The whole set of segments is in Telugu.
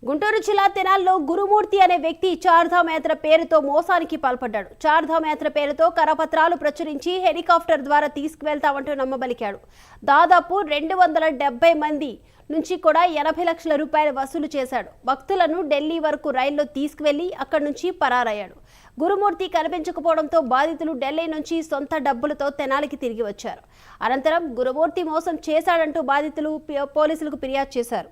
గుంటూరు జిల్లా తెనాల్లో గురుమూర్తి అనే వ్యక్తి చార్ధామ్ యాత్ర పేరుతో మోసానికి పాల్పడ్డాడు. చార్ధామ్ యాత్ర పేరుతో కరపత్రాలు ప్రచురించి హెలికాప్టర్ ద్వారా తీసుకువెళ్తామంటూ నమ్మబలికాడు. దాదాపు 270 మంది నుంచి కూడా 80 లక్షల రూపాయలు వసూలు చేశాడు. భక్తులను ఢిల్లీ వరకు రైల్లో తీసుకువెళ్లి అక్కడి నుంచి పరారయ్యాడు. గురుమూర్తి కనిపించకపోవడంతో బాధితులు ఢిల్లీ నుంచి సొంత డబ్బులతో తెనాలికి తిరిగి వచ్చారు. అనంతరం గురుమూర్తి మోసం చేశాడంటూ బాధితులు పోలీసులకు ఫిర్యాదు చేశారు.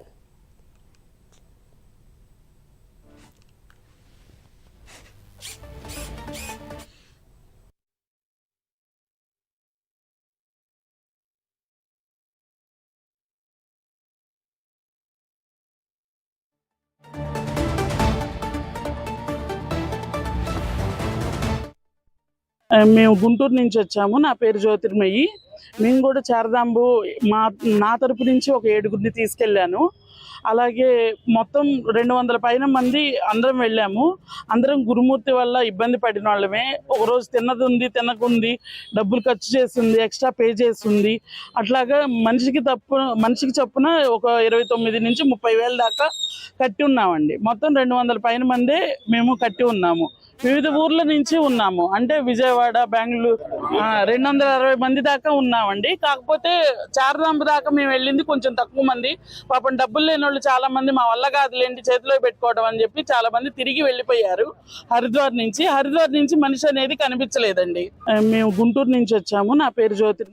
మేము గుంటూరు నుంచి వచ్చాము. నా పేరు జ్యోతిర్మయి. మేము కూడా చారదాంబు నా తరపు నుంచి ఒక 7గురిని తీసుకెళ్ళాను. అలాగే మొత్తం 200 పైన మంది అందరం వెళ్ళాము. అందరం గురుమూర్తి వల్ల ఇబ్బంది పడిన వాళ్ళమే. ఒకరోజు తిన్నది ఉంది, తినకుంది, డబ్బులు ఖర్చు చేస్తుంది, ఎక్స్ట్రా పే చేస్తుంది. అట్లాగా మనిషికి చొప్పున ఒక 29 నుంచి 30 వేల దాకా కట్టి ఉన్నామండి. మొత్తం 200 పైన మందే మేము కట్టి ఉన్నాము. వివిధ ఊర్ల నుంచి ఉన్నాము. అంటే విజయవాడ, బెంగళూరు 260 మంది దాకా ఉన్నామండి. కాకపోతే చారదాంబు దాకా మేము వెళ్ళింది కొంచెం తక్కువ మంది. పాపం డబ్బులు లేని వాళ్ళు చాలా మంది మా వల్ల కాదులేంటి చేతిలో పెట్టుకోవడం అని చెప్పి చాలా మంది తిరిగి వెళ్ళిపోయారు. హరిద్వార్ నుంచి మనిషి అనేది కనిపించలేదండి. మేము గుంటూరు నుంచి వచ్చాము. నా పేరు జ్యోతి.